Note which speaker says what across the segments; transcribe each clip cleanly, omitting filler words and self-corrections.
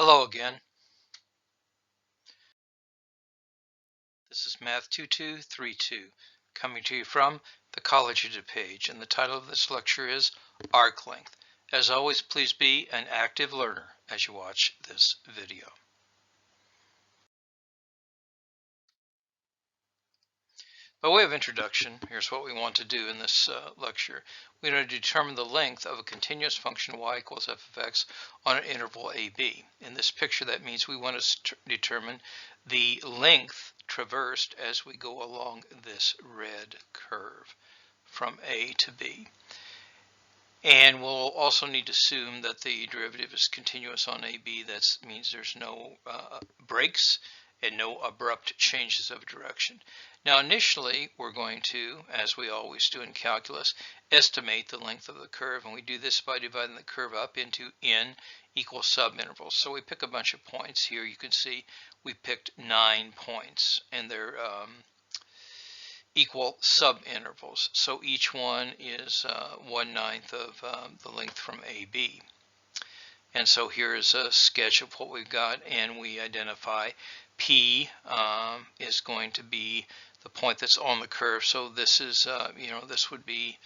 Speaker 1: Hello again. This is Math 2232 coming to you from the College of DuPage, and the title of this lecture is Arc Length. As always, please be an active learner as you watch this video. By way of introduction, here's what we want to do in this lecture. We're going to determine the length of a continuous function y equals f of x on an interval ab. In this picture, that means we want to determine the length traversed as we go along this red curve from a to b. And we'll also need to assume that the derivative is continuous on AB. That means there's no breaks and no abrupt changes of direction. Now initially we're going to, as we always do in calculus, estimate the length of the curve, and we do this by dividing the curve up into n equal subintervals. So we pick a bunch of points here. You can see we picked 9 points, and they're equal subintervals. So each one is 1/9 of the length from AB. And so here is a sketch of what we've got, and we identify P is going to be the point that's on the curve. So this is, this would be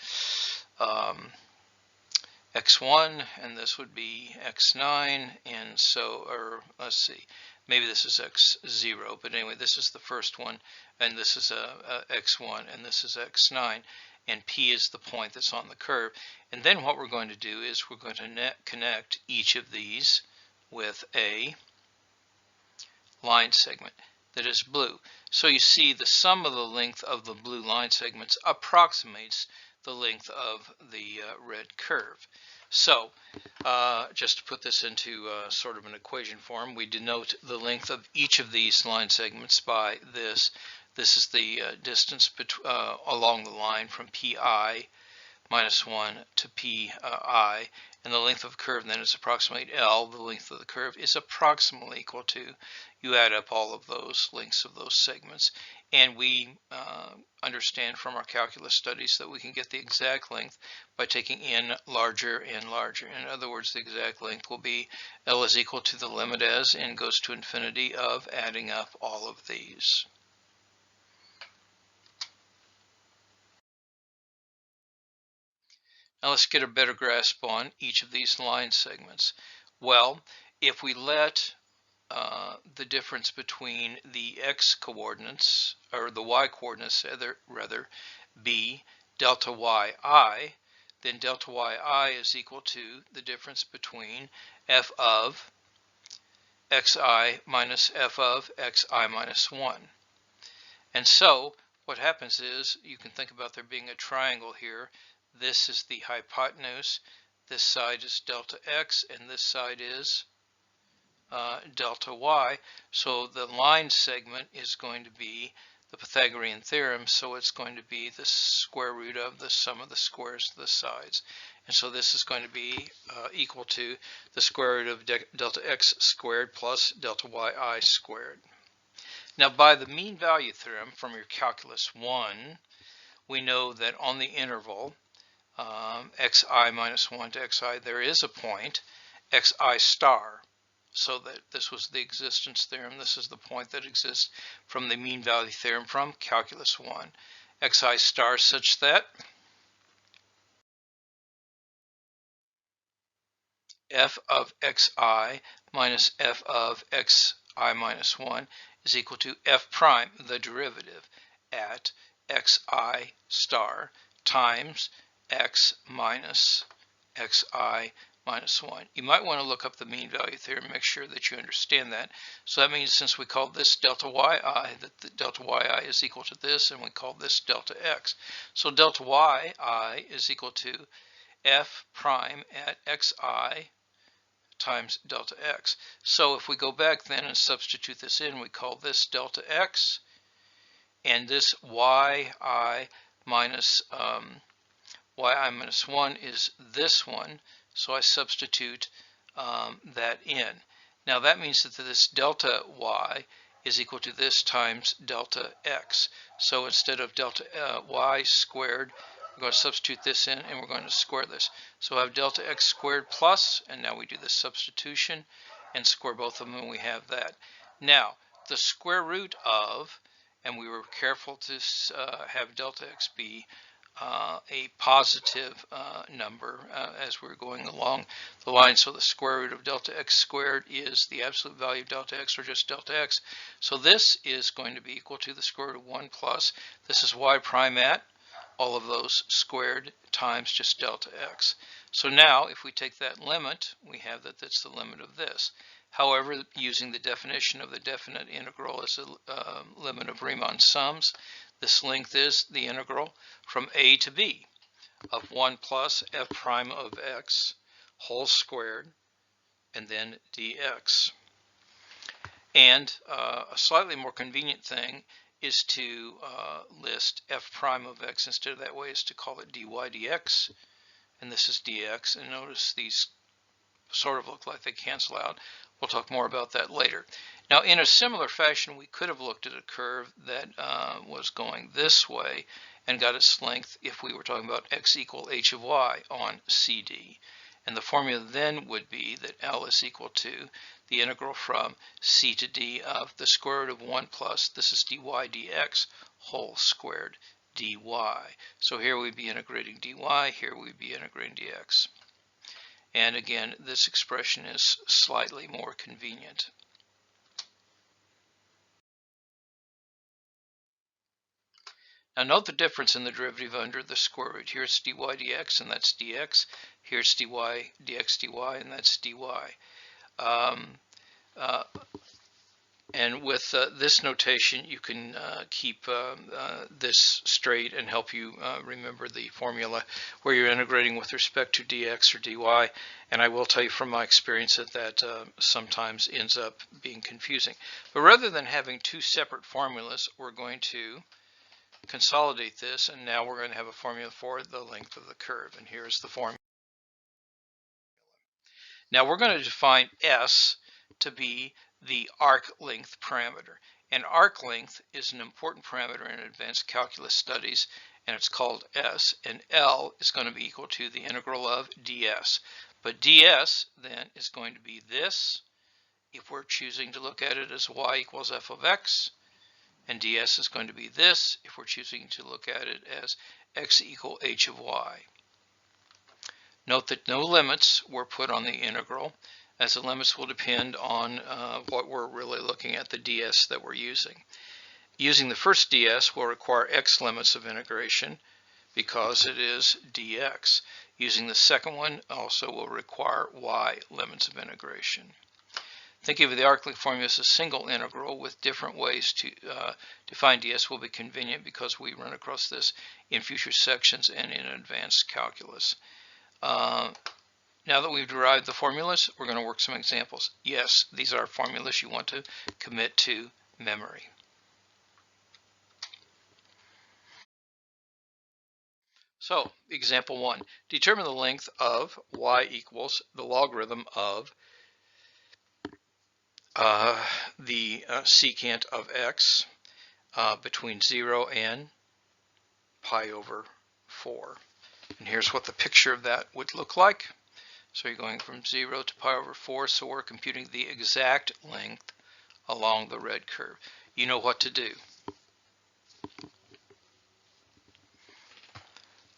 Speaker 1: x1, and this would be x9, and so, or let's see, maybe this is x0, but anyway, this is the first one, and this is x1, and this is x9, and P is the point that's on the curve. And then what we're going to do is we're going to connect each of these with a line segment that is blue. So you see the sum of the length of the blue line segments approximates the length of the red curve. So just to put this into sort of an equation form, we denote the length of each of these line segments by this. This is the distance along the line from pi minus 1 to pi, and the length of the curve then is approximately L. The length of the curve is approximately equal to, you add up all of those lengths of those segments, and we understand from our calculus studies that we can get the exact length by taking n larger and larger. In other words, the exact length will be L is equal to the limit as n goes to infinity of adding up all of these. Now let's get a better grasp on each of these line segments. Well, if we let the difference between the x coordinates, or the y coordinates rather, be delta yi, then delta yi is equal to the difference between f of xi minus f of xi minus 1. And so what happens is, you can think about there being a triangle here. This is the hypotenuse, this side is delta x, and this side is delta y. So the line segment is going to be the Pythagorean theorem, so it's going to be the square root of the sum of the squares of the sides. And so this is going to be equal to the square root of delta x squared plus delta yi squared. Now by the mean value theorem from your calculus 1, we know that on the interval xi minus 1 to xi, there is a point, xi star. So that this was the existence theorem. This is the point that exists from the mean value theorem from calculus 1. Xi star such that f of xi minus f of xi minus 1 is equal to f prime, the derivative, at xi star times x minus xi minus 1. You might want to look up the mean value theorem, make sure that you understand that. So that means since we call this delta yi, that the delta yi is equal to this, and we call this delta x. So delta yi is equal to f prime at xi times delta x. So if we go back then and substitute this in, we call this delta x, and this yi minus 1 is this one. So I substitute that in. Now that means that this delta y is equal to this times delta x. So instead of delta y squared, we're going to substitute this in, and we're going to square this. So I have delta x squared plus, and now we do the substitution, and square both of them, and we have that. Now, the square root of, and we were careful to have delta x be a positive number as we're going along the line. So the square root of delta x squared is the absolute value of delta x, or just delta x. So this is going to be equal to the square root of 1 plus, this is y prime at, all of those squared times just delta x. So now if we take that limit, we have that that's the limit of this. However, using the definition of the definite integral as a limit of Riemann sums, this length is the integral from a to b of 1 plus f prime of x whole squared and then dx. And a slightly more convenient thing is to list f prime of x instead of that way, is to call it dy dx, and this is dx, and notice these sort of look like they cancel out. We'll talk more about that later. Now, in a similar fashion, we could have looked at a curve that was going this way and got its length if we were talking about x equal h of y on CD. And the formula then would be that L is equal to the integral from c to d of the square root of 1 plus, this is dy dx, whole squared dy. So here we'd be integrating dy, here we'd be integrating dx. And again, this expression is slightly more convenient. Now note the difference in the derivative under the square root. Here it's dy dx, and that's dx. Here it's dy dx dy, and that's dy. And with this notation, you can keep this straight and help you remember the formula where you're integrating with respect to dx or dy. And I will tell you from my experience that that sometimes ends up being confusing. But rather than having two separate formulas, we're going to consolidate this, and now we're going to have a formula for the length of the curve. And here's the formula. Now we're going to define S to be the arc length parameter. And arc length is an important parameter in advanced calculus studies, and it's called S, and L is going to be equal to the integral of ds. But ds then is going to be this, if we're choosing to look at it as y equals f of x, and ds is going to be this, if we're choosing to look at it as x equal h of y. Note that no limits were put on the integral, as the limits will depend on what we're really looking at, the ds that we're using. Using the first ds will require x limits of integration because it is dx. Using the second one also will require y limits of integration. Thinking of the arc length formula as a single integral with different ways to define ds will be convenient because we run across this in future sections and in advanced calculus. Now that we've derived the formulas, we're going to work some examples. Yes, these are formulas you want to commit to memory. So, example 1. Determine the length of y equals the logarithm of the secant of x between 0 and pi over 4. And here's what the picture of that would look like. So you're going from 0 to pi over 4, so we're computing the exact length along the red curve. You know what to do.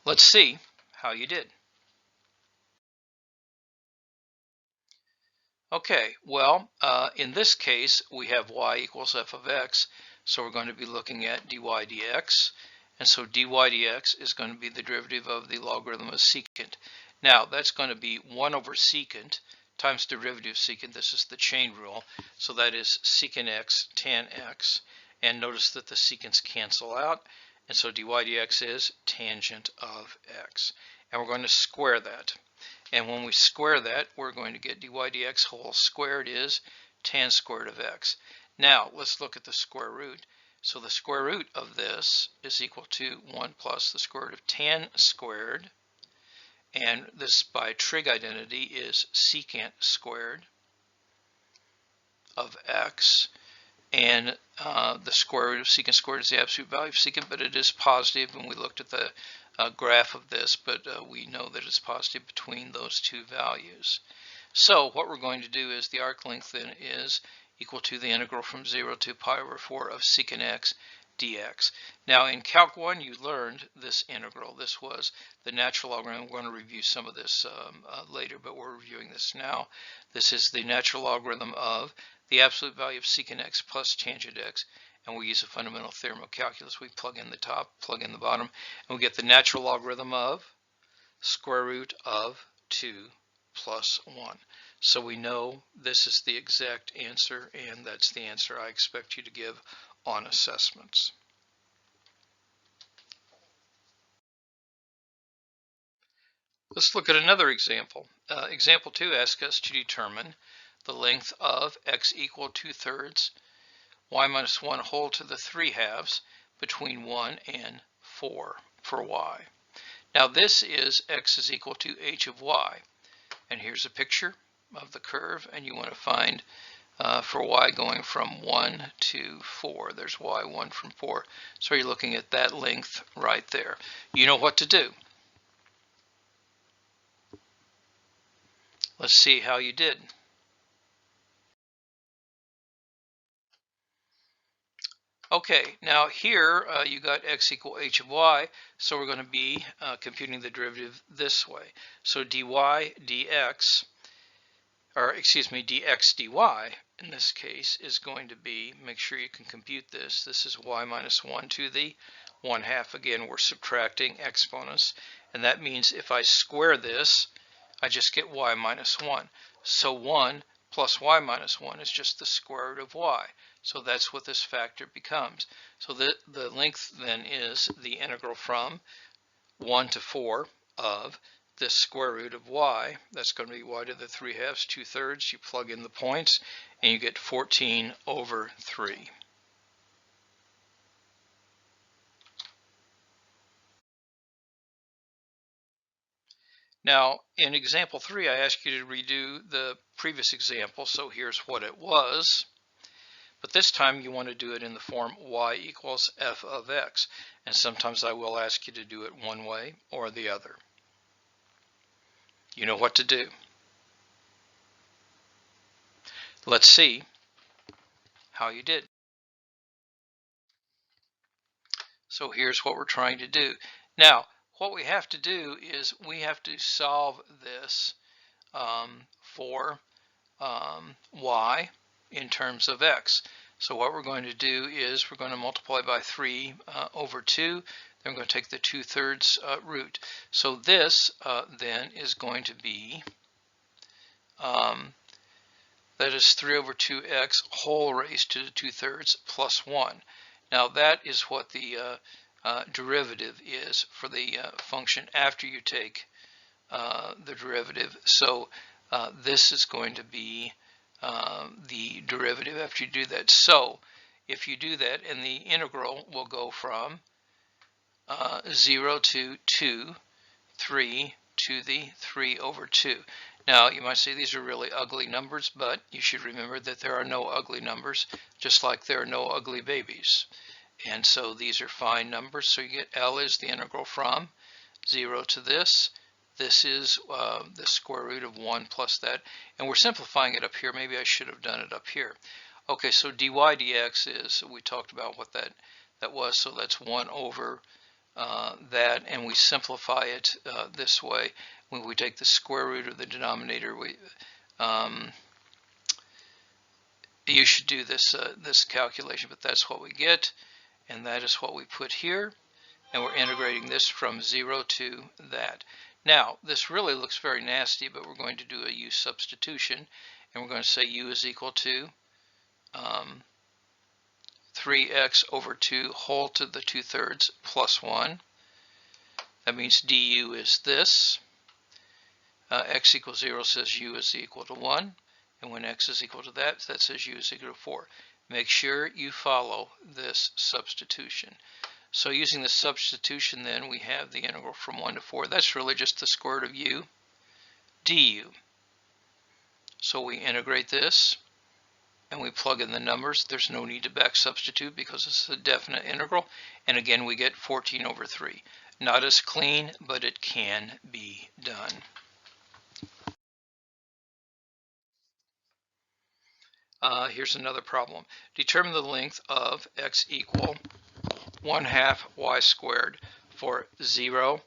Speaker 1: Let's see how you did. Okay, well, in this case, we have y equals f of x, so we're going to be looking at dy dx, and so dy dx is going to be the derivative of the logarithm of secant. Now, that's going to be 1 over secant times derivative of secant. This is the chain rule, so that is secant x tan x, and notice that the secants cancel out, and so dy dx is tangent of x. And we're going to square that. And when we square that, we're going to get dy dx whole squared is tan squared of x. Now, let's look at the square root. So the square root of this is equal to 1 plus the square root of tan squared. And this, by trig identity, is secant squared of x. And the square root of secant squared is the absolute value of secant, but it is positive, and we looked at the graph of this, but we know that it's positive between those two values. So what we're going to do is the arc length then is equal to the integral from 0 to pi over 4 of secant x dx. Now in Calc 1 you learned this integral. This was the natural logarithm. We're going to review some of this later, but we're reviewing this now. This is the natural logarithm of the absolute value of secant x plus tangent x, and we use a fundamental theorem of calculus. We plug in the top, plug in the bottom, and we get the natural logarithm of square root of 2 plus 1. So we know this is the exact answer, and that's the answer I expect you to give on assessments. Let's look at another example. Example 2 asks us to determine the length of x equal 2/3 y minus 1 whole to the 3/2 between 1 and 4 for y. Now this is x is equal to h of y, and here's a picture of the curve, and you want to find for y going from 1 to 4. There's y 1 from 4, so you're looking at that length right there. You know what to do. Let's see how you did. Okay, now here you got x equal h of y, so we're going to be computing the derivative this way. So dy dx, or excuse me, dx dy in this case is going to be, make sure you can compute this, this is y minus 1 to the 1/2. Again, we're subtracting exponents, and that means if I square this, I just get y minus 1. So 1 plus y minus 1 is just the square root of y. So that's what this factor becomes. So the length then is the integral from 1 to 4 of this square root of y. That's going to be y to the 3/2, 2/3. You plug in the points, and you get 14 over 3. Now, in example 3, I asked you to redo the previous example, so here's what it was. But this time you want to do it in the form y equals f of x. And sometimes I will ask you to do it one way or the other. You know what to do. Let's see how you did. So here's what we're trying to do. Now, what we have to do is we have to solve this for y in terms of x. So what we're going to do is we're going to multiply by 3 over 2. Then we're going to take the 2/3 root. So this then is going to be, that is 3 over 2x whole raised to the 2/3 plus 1. Now that is what the derivative is for the function after you take the derivative. So this is going to be the derivative after you do that. So if you do that, and the integral will go from 0 to 2, 3 to the 3 over 2. Now you might say these are really ugly numbers, but you should remember that there are no ugly numbers, just like there are no ugly babies. And so these are fine numbers. So you get L is the integral from 0 to this. This is the square root of 1 plus that. And we're simplifying it up here. Maybe I should have done it up here. Okay, so dy dx is, we talked about what that was. So that's 1 over that. And we simplify it this way. When we take the square root of the denominator, you should do this, this calculation, but that's what we get. And that is what we put here. And we're integrating this from 0 to that. Now, this really looks very nasty, but we're going to do a u substitution. And we're going to say u is equal to 3x over 2 whole to the 2/3 plus 1. That means du is this. X equals 0 says u is equal to 1. And when x is equal to that, that says u is equal to 4. Make sure you follow this substitution. So using the substitution, then we have the integral from 1 to 4. That's really just the square root of u du. So we integrate this and we plug in the numbers. There's no need to back substitute because it's a definite integral. And again, we get 14 over 3. Not as clean, but it can be done. Here's another problem. Determine the length of x equal 1/2 y squared for 0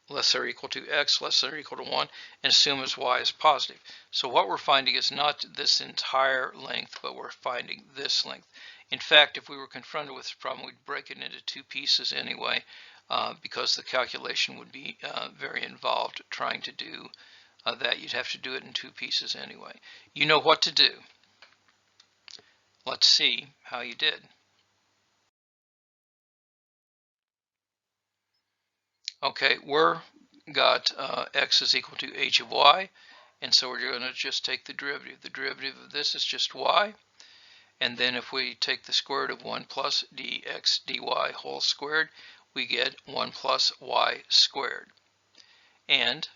Speaker 1: less or equal to x less or equal to 1, and assume as y is positive. So what we're finding is not this entire length, but we're finding this length. In fact, if we were confronted with this problem, we'd break it into two pieces anyway, because the calculation would be very involved trying to do that. You'd have to do it in two pieces anyway. You know what to do. Let's see how you did. Okay, we're got x is equal to h of y, and so we're going to just take the derivative. The derivative of this is just y, and then if we take the square root of 1 plus dx dy whole squared, we get 1 plus y squared. And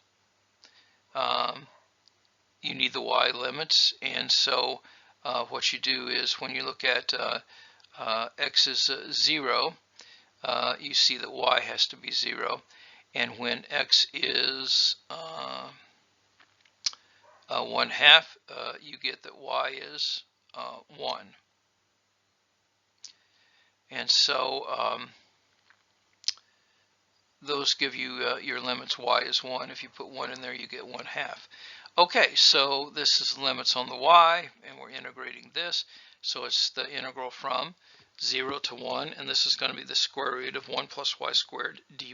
Speaker 1: you need the y limits, and so what you do is when you look at x is 0, you see that y has to be 0. And when x is 1/2, you get that y is 1. And so those give you your limits. Y is 1. If you put 1 in there, you get 1/2. Okay, so this is the limits on the y, and we're integrating this. So it's the integral from 0 to 1, and this is going to be the square root of 1 plus y squared dy.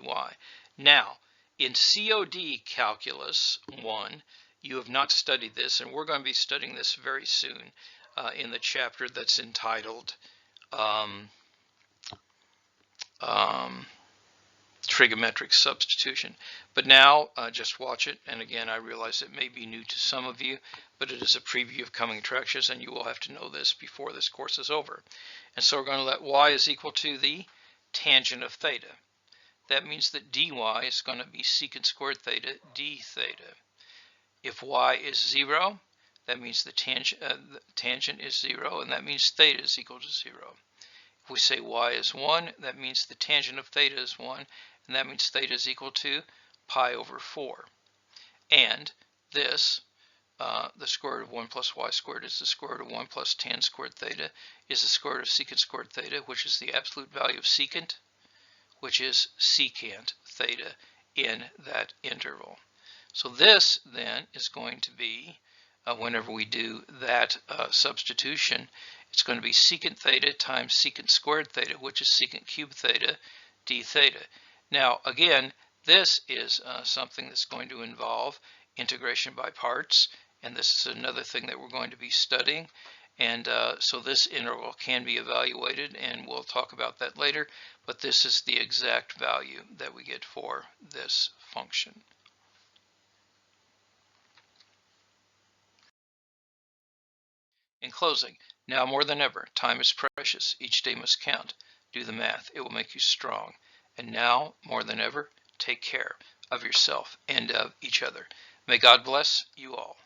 Speaker 1: Now, in COD Calculus 1, you have not studied this, and we're going to be studying this very soon in the chapter that's entitled trigonometric substitution. But now, just watch it, and again, I realize it may be new to some of you, but it is a preview of coming attractions, and you will have to know this before this course is over. And so we're going to let y is equal to the tangent of theta. That means that dy is going to be secant squared theta d theta. If y is 0, that means the tangent is 0, and that means theta is equal to 0. If we say y is 1, that means the tangent of theta is 1, and that means theta is equal to pi over 4. And this, the square root of 1 plus y squared is the square root of 1 plus tan squared theta is the square root of secant squared theta, which is the absolute value of secant, which is secant theta in that interval. So this then is going to be, whenever we do that substitution, it's going to be secant theta times secant squared theta, which is secant cubed theta d theta. Now again, this is something that's going to involve integration by parts, and this is another thing that we're going to be studying. And so this integral can be evaluated, and we'll talk about that later, but this is the exact value that we get for this function. In closing, now more than ever, time is precious. Each day must count. Do the math. It will make you strong. And now, more than ever, take care of yourself and of each other. May God bless you all.